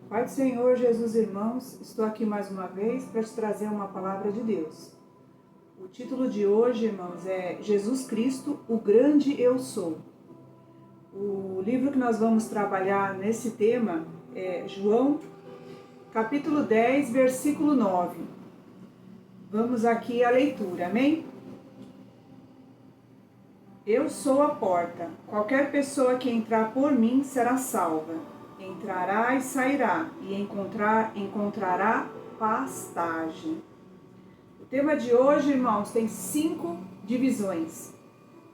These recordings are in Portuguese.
Pai do Senhor Jesus, irmãos, estou aqui mais uma vez para te trazer uma palavra de Deus. O título de hoje, irmãos, é Jesus Cristo, o grande eu sou. O livro que nós vamos trabalhar nesse tema é João, capítulo 10, versículo 9. Vamos aqui à leitura, amém? Eu sou a porta. Qualquer pessoa que entrar por mim será salva. Entrará e sairá e encontrará pastagem. O tema de hoje, irmãos, tem 5 divisões.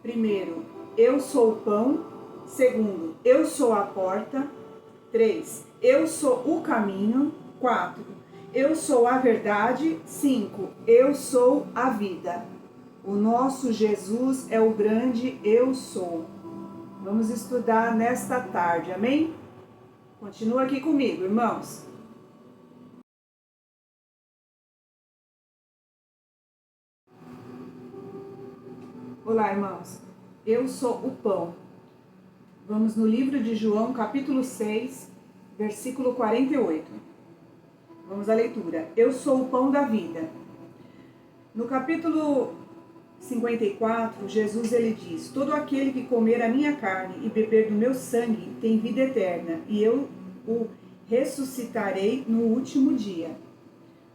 Primeiro, eu sou o pão. Segundo, eu sou a porta. 3, eu sou o caminho. 4, eu sou a verdade. 5, eu sou a vida. O nosso Jesus é o grande eu sou. Vamos estudar nesta tarde, amém? Continua aqui comigo, irmãos. Olá, irmãos. Eu sou o pão. Vamos no livro de João, capítulo 6, versículo 48. Vamos à leitura. Eu sou o pão da vida. No capítulo 54, Jesus ele diz: todo aquele que comer a minha carne e beber do meu sangue tem vida eterna, e eu o ressuscitarei no último dia.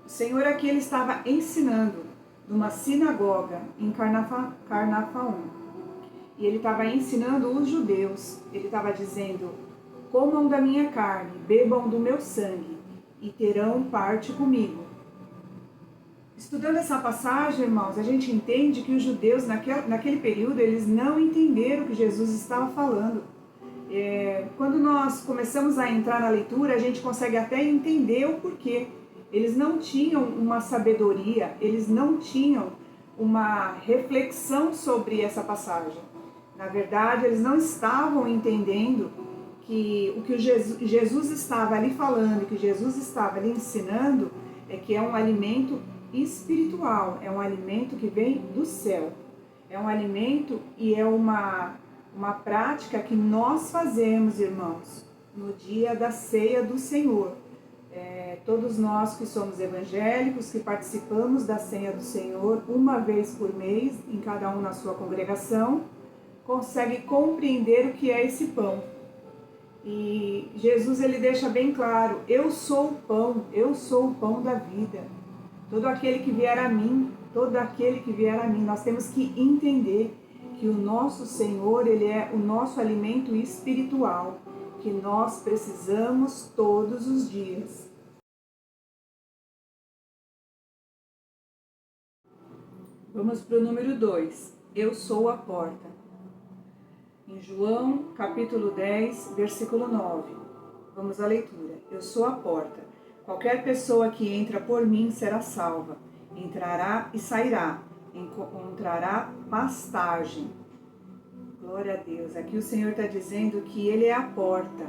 O Senhor aqui ele estava ensinando numa sinagoga em Cafarnaum. E ele estava ensinando os judeus. Ele estava dizendo: comam da minha carne, bebam do meu sangue, e terão parte comigo. Estudando essa passagem, irmãos, a gente entende que os judeus, naquele período, eles não entenderam o que Jesus estava falando. Quando nós começamos a entrar na leitura, a gente consegue até entender o porquê. Eles não tinham uma sabedoria, eles não tinham uma reflexão sobre essa passagem. Na verdade, eles não estavam entendendo que o que Jesus estava ali falando, que Jesus estava ali ensinando, é que é um alimento espiritual, é um alimento que vem do céu. É um alimento e é uma prática que nós fazemos, irmãos, no dia da ceia do Senhor. Todos nós que somos evangélicos, que participamos da ceia do Senhor uma vez por mês, em cada um na sua congregação, consegue compreender o que é esse pão. E Jesus ele deixa bem claro: eu sou o pão da vida. Todo aquele que vier a mim, nós temos que entender que o nosso Senhor, ele é o nosso alimento espiritual, que nós precisamos todos os dias. Vamos para o número 2. Eu sou a porta. Em João, capítulo 10, versículo 9. Vamos à leitura. Eu sou a porta. Qualquer pessoa que entra por mim será salva. Entrará e sairá. Encontrará pastagem. Glória a Deus. Aqui o Senhor está dizendo que Ele é a porta.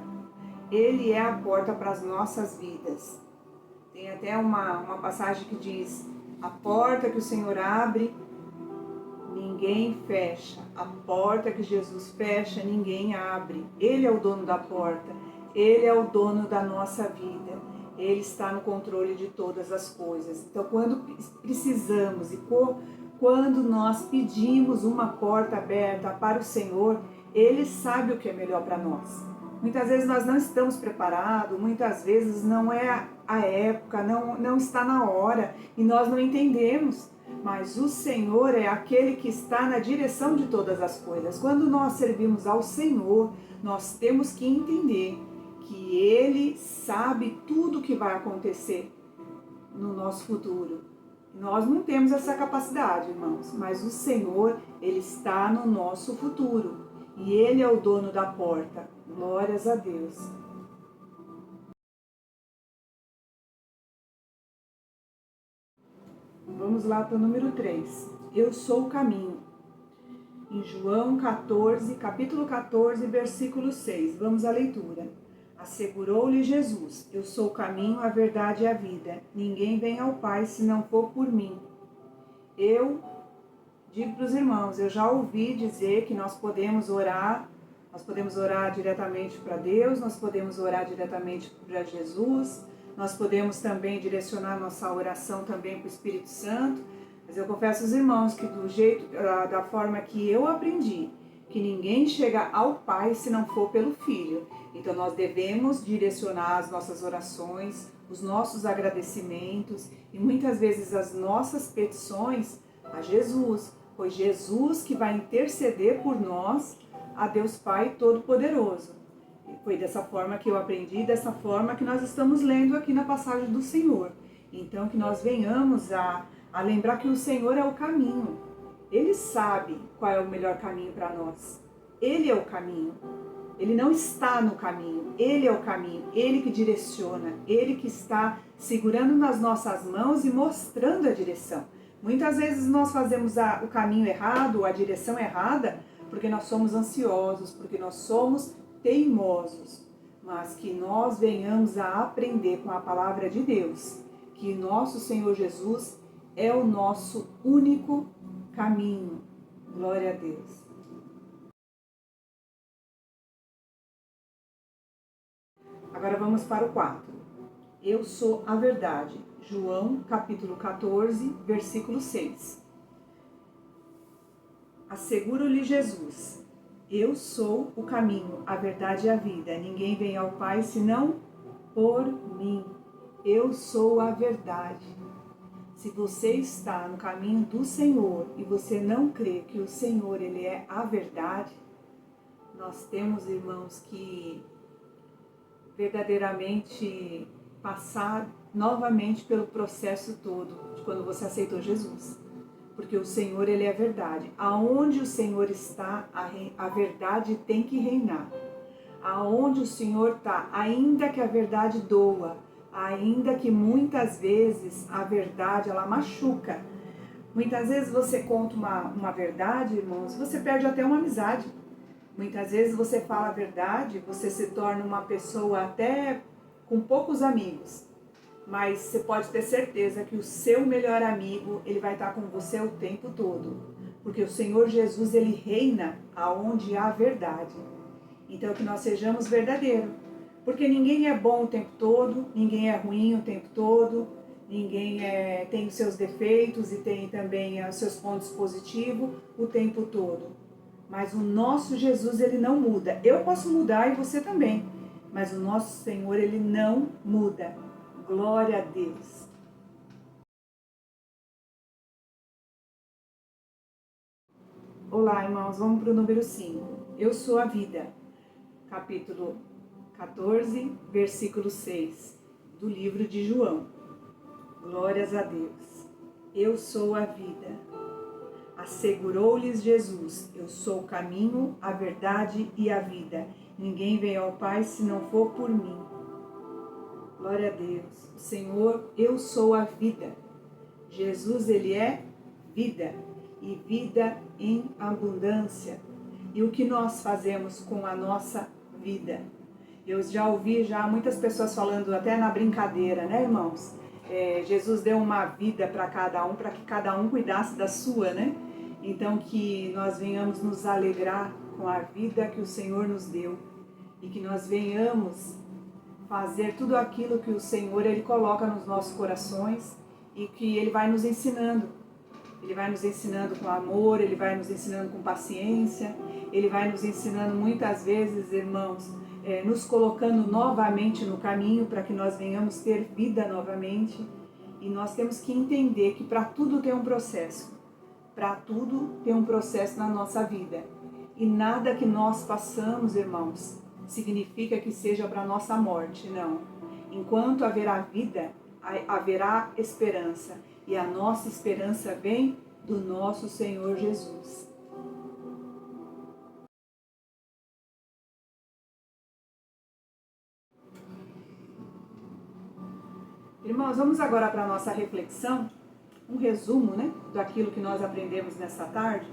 Ele é a porta para as nossas vidas. Tem até uma passagem que diz: a porta que o Senhor abre, ninguém fecha. A porta que Jesus fecha, ninguém abre. Ele é o dono da porta. Ele é o dono da nossa vida. Ele está no controle de todas as coisas. Então, quando precisamos e quando nós pedimos uma porta aberta para o Senhor, Ele sabe o que é melhor para nós. Muitas vezes nós não estamos preparados, muitas vezes não é a época, não está na hora e nós não entendemos. Mas o Senhor é aquele que está na direção de todas as coisas. Quando nós servimos ao Senhor, nós temos que entender que Ele sabe tudo o que vai acontecer no nosso futuro. Nós não temos essa capacidade, irmãos, mas o Senhor, Ele está no nosso futuro. E Ele é o dono da porta. Glórias a Deus. Vamos lá para o número 3. Eu sou o caminho. Em João 14, capítulo 14, versículo 6. Vamos à leitura. Assegurou-lhe Jesus: eu sou o caminho, a verdade e a vida. Ninguém vem ao Pai se não for por mim. Eu digo para os irmãos, eu já ouvi dizer que nós podemos orar Nós podemos orar diretamente para Deus, nós podemos orar diretamente para Jesus, nós podemos também direcionar nossa oração também para o Espírito Santo. Mas eu confesso aos irmãos que da forma que eu aprendi, que ninguém chega ao Pai se não for pelo Filho. Então nós devemos direcionar as nossas orações, os nossos agradecimentos e muitas vezes as nossas petições a Jesus, pois Jesus que vai interceder por nós a Deus Pai Todo-Poderoso. Foi dessa forma que eu aprendi, dessa forma que nós estamos lendo aqui na passagem do Senhor. Então que nós venhamos a lembrar que o Senhor é o caminho. Ele sabe qual é o melhor caminho para nós. Ele é o caminho. Ele não está no caminho, Ele é o caminho, Ele que direciona, Ele que está segurando nas nossas mãos e mostrando a direção. Muitas vezes nós fazemos o caminho errado, a direção errada, porque nós somos ansiosos, porque nós somos teimosos. Mas que nós venhamos a aprender com a palavra de Deus, que nosso Senhor Jesus é o nosso único caminho. Glória a Deus. Agora vamos para o 4. Eu sou a verdade. João, capítulo 14, versículo 6. Asseguro-lhe Jesus, eu sou o caminho, a verdade e a vida. Ninguém vem ao Pai senão por mim. Eu sou a verdade. Se você está no caminho do Senhor e você não crê que o Senhor ele é a verdade, nós temos, irmãos, que verdadeiramente passar novamente pelo processo todo de quando você aceitou Jesus. Porque o Senhor, ele é verdade. Aonde o Senhor está, a verdade tem que reinar. Aonde o Senhor está, ainda que a verdade doa, ainda que muitas vezes a verdade, ela machuca. Muitas vezes você conta uma verdade, irmãos, você perde até uma amizade. Muitas vezes você fala a verdade, você se torna uma pessoa até com poucos amigos. Mas você pode ter certeza que o seu melhor amigo, ele vai estar com você o tempo todo. Porque o Senhor Jesus, ele reina aonde há verdade. Então que nós sejamos verdadeiros. Porque ninguém é bom o tempo todo, ninguém é ruim o tempo todo, ninguém tem os seus defeitos e tem também os seus pontos positivos o tempo todo. Mas o nosso Jesus, ele não muda. Eu posso mudar e você também. Mas o nosso Senhor, ele não muda. Glória a Deus. Olá, irmãos. Vamos para o número 5. Eu sou a vida. Capítulo 14, versículo 6. Do livro de João. Glórias a Deus. Eu sou a vida. Assegurou-lhes Jesus, eu sou o caminho, a verdade e a vida. Ninguém vem ao Pai se não for por mim. Glória a Deus. O Senhor, eu sou a vida. Jesus, ele é vida e vida em abundância. E o que nós fazemos com a nossa vida? Eu já ouvi muitas pessoas falando até na brincadeira, né, irmãos? Jesus deu uma vida para cada um, para que cada um cuidasse da sua, né? Então que nós venhamos nos alegrar com a vida que o Senhor nos deu e que nós venhamos fazer tudo aquilo que o Senhor ele coloca nos nossos corações e que ele vai nos ensinando. Ele vai nos ensinando com amor, ele vai nos ensinando com paciência, ele vai nos ensinando muitas vezes, irmãos, nos colocando novamente no caminho para que nós venhamos ter vida novamente. E nós temos que entender que para tudo tem um processo. Para tudo tem um processo na nossa vida. E nada que nós passamos, irmãos, significa que seja para a nossa morte, não. Enquanto haverá vida, haverá esperança. E a nossa esperança vem do nosso Senhor Jesus. Irmãos, vamos agora para a nossa reflexão, um resumo, né, daquilo que nós aprendemos nessa tarde.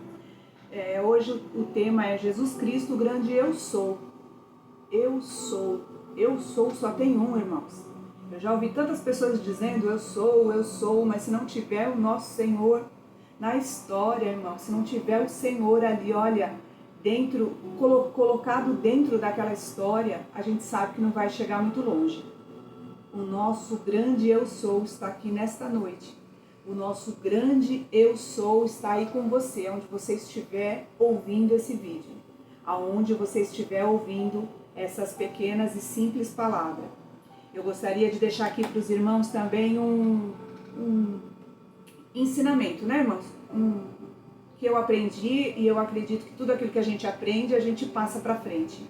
Hoje o tema é Jesus Cristo, o grande eu sou. Eu sou, só tem um, irmãos. Eu já ouvi tantas pessoas dizendo eu sou, mas se não tiver o nosso Senhor na história, irmão, se não tiver o Senhor ali, olha, colocado dentro daquela história, a gente sabe que não vai chegar muito longe. O nosso grande eu sou está aqui nesta noite. O nosso grande eu sou está aí com você, onde você estiver ouvindo esse vídeo, aonde você estiver ouvindo essas pequenas e simples palavras. Eu gostaria de deixar aqui para os irmãos também um ensinamento, né, irmãos? Que eu aprendi, e eu acredito que tudo aquilo que a gente aprende, a gente passa para frente.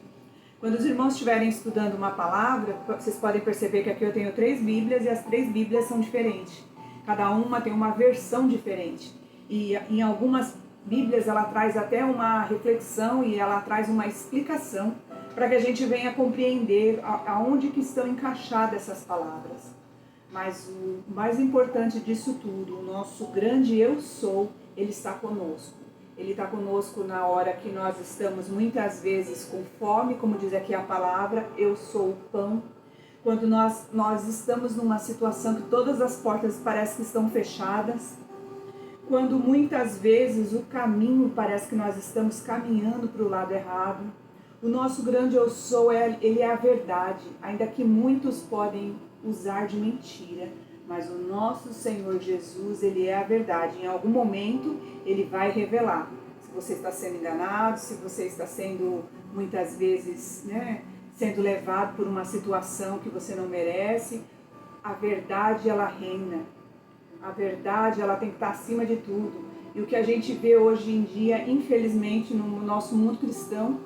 Quando os irmãos estiverem estudando uma palavra, vocês podem perceber que aqui eu tenho 3 Bíblias e as 3 Bíblias são diferentes. Cada uma tem uma versão diferente. E em algumas Bíblias ela traz até uma reflexão e ela traz uma explicação para que a gente venha compreender aonde que estão encaixadas essas palavras. Mas o mais importante disso tudo, o nosso grande eu sou, ele está conosco. Ele está conosco na hora que nós estamos muitas vezes com fome, como diz aqui a palavra, eu sou o pão. Quando nós estamos numa situação que todas as portas parecem que estão fechadas. Quando muitas vezes o caminho parece que nós estamos caminhando para o lado errado. O nosso grande eu sou, ele é a verdade, ainda que muitos podem usar de mentira. Mas o nosso Senhor Jesus, ele é a verdade. Em algum momento, ele vai revelar. Se você está sendo enganado, se você está sendo, muitas vezes, sendo levado por uma situação que você não merece, a verdade, ela reina. A verdade, ela tem que estar acima de tudo. E o que a gente vê hoje em dia, infelizmente, no nosso mundo cristão,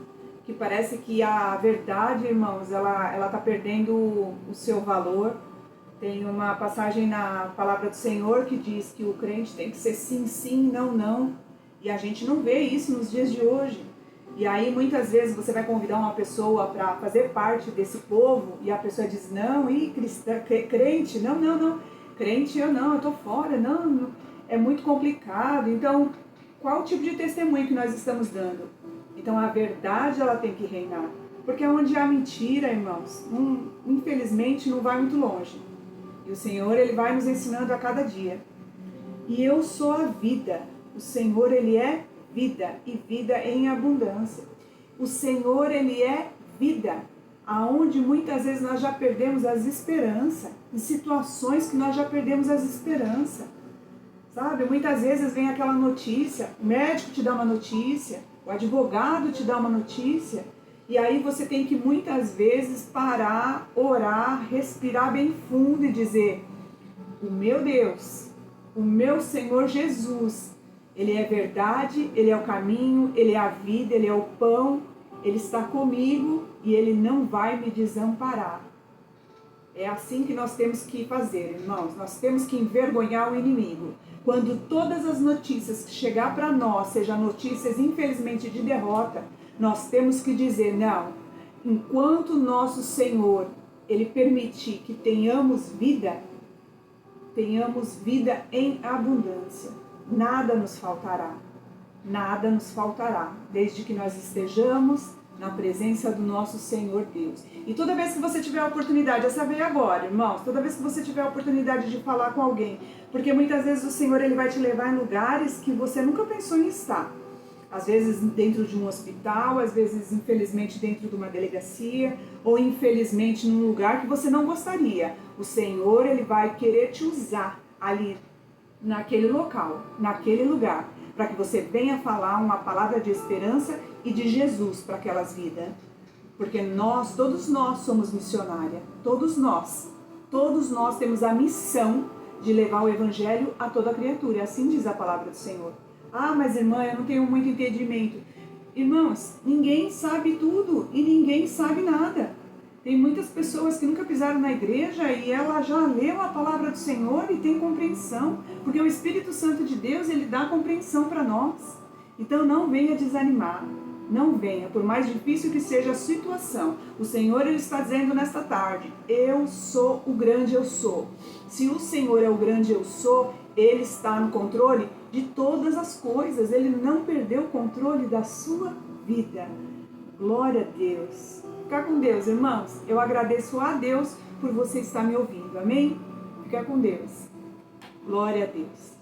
que parece que a verdade, irmãos, ela está perdendo o seu valor. Tem uma passagem na palavra do Senhor que diz que o crente tem que ser sim, sim, não, não. E a gente não vê isso nos dias de hoje. E aí muitas vezes você vai convidar uma pessoa para fazer parte desse povo e a pessoa diz, não, crente, não. Crente eu não, eu tô fora, não, é muito complicado. Então, qual o tipo de testemunho que nós estamos dando? Então a verdade ela tem que reinar. Porque onde há mentira, irmãos, infelizmente não vai muito longe. E o Senhor, ele vai nos ensinando a cada dia. E eu sou a vida. O Senhor, ele é vida e vida em abundância. O Senhor, ele é vida. Aonde muitas vezes nós já perdemos as esperanças. Em situações que nós já perdemos as esperanças. Sabe? Muitas vezes vem aquela notícia, o médico te dá uma notícia, o advogado te dá uma notícia. E aí você tem que muitas vezes parar, orar, respirar bem fundo e dizer, o meu Deus, o meu Senhor Jesus, ele é verdade, ele é o caminho, ele é a vida, ele é o pão, ele está comigo e ele não vai me desamparar. É assim que nós temos que fazer, irmãos, nós temos que envergonhar o inimigo. Quando todas as notícias que chegar para nós, sejam notícias infelizmente de derrota, nós temos que dizer, não, enquanto nosso Senhor, ele permitir que tenhamos vida em abundância. Nada nos faltará, desde que nós estejamos na presença do nosso Senhor Deus. E toda vez que você tiver a oportunidade, essa vem agora, irmãos, toda vez que você tiver a oportunidade de falar com alguém, porque muitas vezes o Senhor, ele vai te levar em lugares que você nunca pensou em estar. Às vezes dentro de um hospital, às vezes infelizmente dentro de uma delegacia, ou infelizmente num lugar que você não gostaria. O Senhor, ele vai querer te usar ali, naquele local, naquele lugar, para que você venha falar uma palavra de esperança e de Jesus para aquelas vidas. Porque todos nós somos missionários, todos nós temos a missão de levar o Evangelho a toda criatura, assim diz a palavra do Senhor. Ah, mas irmã, eu não tenho muito entendimento. Irmãos, ninguém sabe tudo e ninguém sabe nada. Tem muitas pessoas que nunca pisaram na igreja e ela já leu a palavra do Senhor e tem compreensão, porque o Espírito Santo de Deus, ele dá compreensão para nós. Então não venha desanimar, não venha, por mais difícil que seja a situação. O Senhor, ele está dizendo nesta tarde, eu sou o grande eu sou. Se o Senhor é o grande eu sou, ele está no controle de todas as coisas, ele não perdeu o controle da sua vida. Glória a Deus. Fica com Deus, irmãos. Eu agradeço a Deus por você estar me ouvindo. Amém? Fica com Deus. Glória a Deus.